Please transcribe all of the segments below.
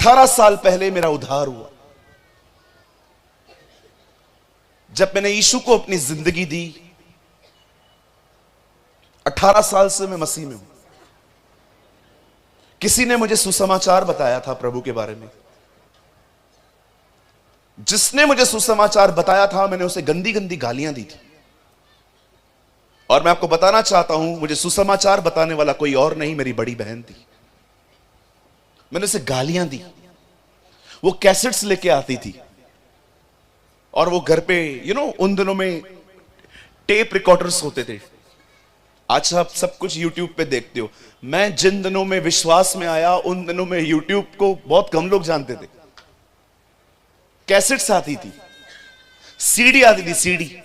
18 साल पहले मेरा उद्धार हुआ। जब मैंने यीशु को अपनी जिंदगी दी, 18 साल से मैं मसीह में हूं। किसी ने मुझे सुसमाचार बताया था प्रभु के बारे में। जिसने मुझे सुसमाचार बताया था, मैंने उसे गंदी गंदी गालियां दी थी। और मैं आपको बताना चाहता हूं, मुझे सुसमाचार बताने वाला कोई और नहीं, मेरी बड़ी बहन थी। मैंने उसे गालियां दी। वो कैसेट्स लेके आती थी और वो घर पे उन दिनों में टेप रिकॉर्डर्स होते थे। आज आप सब कुछ यूट्यूब पे देखते हो। मैं जिन दिनों में विश्वास में आया, उन दिनों में यूट्यूब को बहुत कम लोग जानते थे। कैसेट्स आती थी, सीडी आती थी, सीडी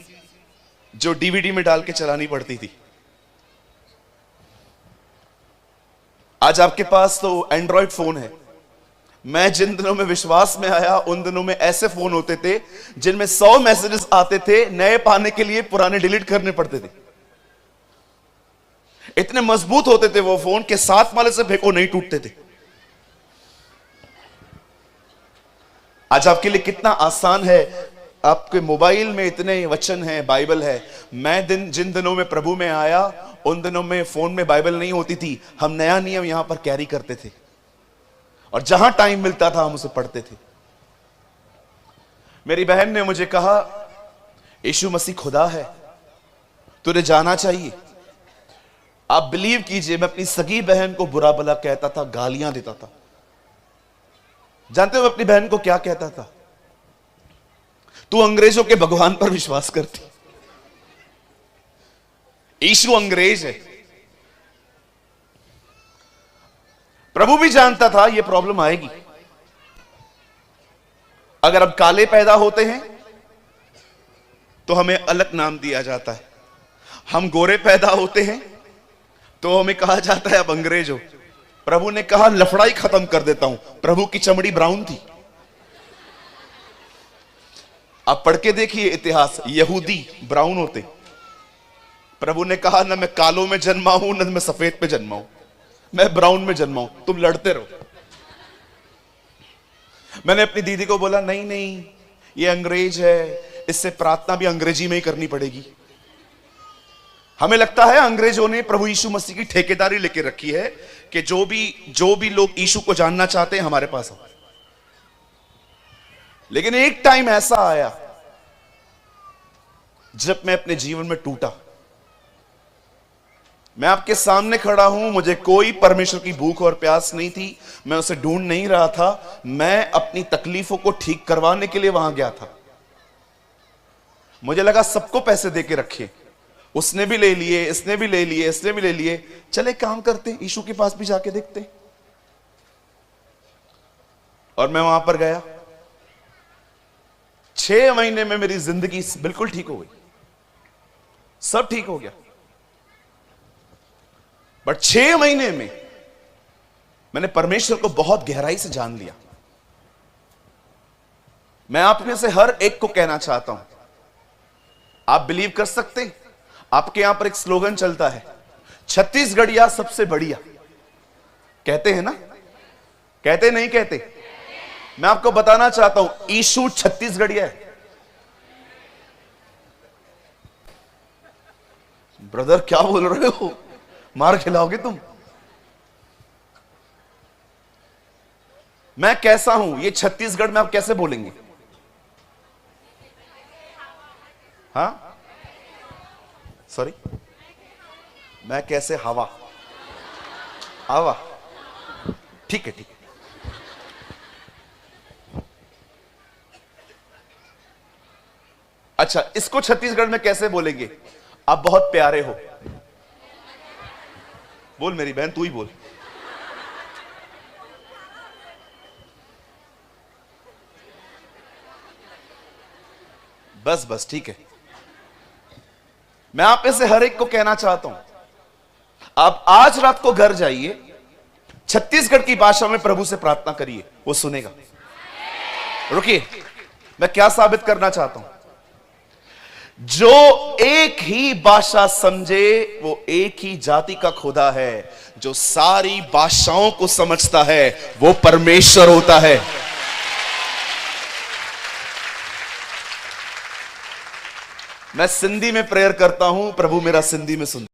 जो डीवीडी में डाल के चलानी पड़ती थी। आज आपके पास तो एंड्रॉयड फोन है। मैं जिन दिनों में विश्वास में आया, उन दिनों में ऐसे फोन होते थे जिनमें 100 मैसेजेस आते थे। नए पाने के लिए पुराने डिलीट करने पड़ते थे। इतने मजबूत होते थे वो फोन के 7 माले से फेंको नहीं टूटते थे। आज आपके लिए कितना आसान है, आपके मोबाइल में इतने वचन हैं, बाइबल है। मैं जिन दिनों में प्रभु में आया, उन दिनों में फोन में बाइबल नहीं होती थी। हम नया नियम यहां पर कैरी करते थे और जहां टाइम मिलता था हम उसे पढ़ते थे। मेरी बहन ने मुझे कहा, यीशु मसीह खुदा है, तुझे जाना चाहिए। आप बिलीव कीजिए, मैं अपनी सगी बहन को बुरा भला कहता था, गालियां देता था। जानते हो मैं अपनी बहन को क्या कहता था? तू अंग्रेजों के भगवान पर विश्वास करती। यीशु अंग्रेज है। प्रभु भी जानता था यह प्रॉब्लम आएगी। अगर अब काले पैदा होते हैं तो हमें अलग नाम दिया जाता है। हम गोरे पैदा होते हैं तो हमें कहा जाता है अब अंग्रेज हो। प्रभु ने कहा लफड़ाई खत्म कर देता हूं। प्रभु की चमड़ी ब्राउन थी। आप पढ़ के देखिए इतिहास, यहूदी ब्राउन होते। प्रभु ने कहा ना मैं कालों में जन्मा हूं, ना मैं सफेद पे जन्मा हूं, मैं ब्राउन में जन्मा हूं, तुम लड़ते रहो। मैंने अपनी दीदी को बोला नहीं नहीं, ये अंग्रेज है, इससे प्रार्थना भी अंग्रेजी में ही करनी पड़ेगी। हमें लगता है अंग्रेजों ने प्रभु यीशु मसीह की ठेकेदारी लेके रखी है कि जो भी लोग यीशु को जानना चाहते हैं हमारे पास आओ। लेकिन एक टाइम ऐसा आया जब मैं अपने जीवन में टूटा। मैं आपके सामने खड़ा हूं, मुझे कोई परमेश्वर की भूख और प्यास नहीं थी। मैं उसे ढूंढ नहीं रहा था। मैं अपनी तकलीफों को ठीक करवाने के लिए वहां गया था। मुझे लगा सबको पैसे दे के रखे, उसने भी ले लिए, इसने भी ले लिए, इसने भी ले लिए, चले काम करते, यीशु के पास भी जाके देखते। और मैं वहां पर गया। 6 महीने में मेरी जिंदगी बिल्कुल ठीक हो गई, सब ठीक हो गया। बट 6 महीने में मैंने परमेश्वर को बहुत गहराई से जान लिया। मैं आप में से हर एक को कहना चाहता हूं, आप बिलीव कर सकते हैं, आपके यहां पर एक स्लोगन चलता है, छत्तीसगढ़िया सबसे बढ़िया। कहते हैं ना? कहते नहीं कहते? मैं आपको बताना चाहता हूं, यीशु छत्तीसगढ़िया है। ब्रदर क्या बोल रहे हो, मार खिलाओगे तुम? मैं कैसा हूं ये छत्तीसगढ़ में आप कैसे बोलेंगे? हाँ, सॉरी, मैं कैसे हवा? हवा, ठीक है ठीक है। अच्छा, इसको छत्तीसगढ़ में कैसे बोलेंगे? आप बहुत प्यारे हो। बोल मेरी बहन, तू ही बोल। बस बस ठीक है। मैं आप में से हर एक को कहना चाहता हूं, आप आज रात को घर जाइए, छत्तीसगढ़ की भाषा में प्रभु से प्रार्थना करिए, वो सुनेगा। रुकिए, मैं क्या साबित करना चाहता हूं। जो एक ही भाषा समझे वो एक ही जाति का खुदा है। जो सारी भाषाओं को समझता है वो परमेश्वर होता है। मैं सिंधी में प्रेयर करता हूं, प्रभु मेरा सिंधी में सुन।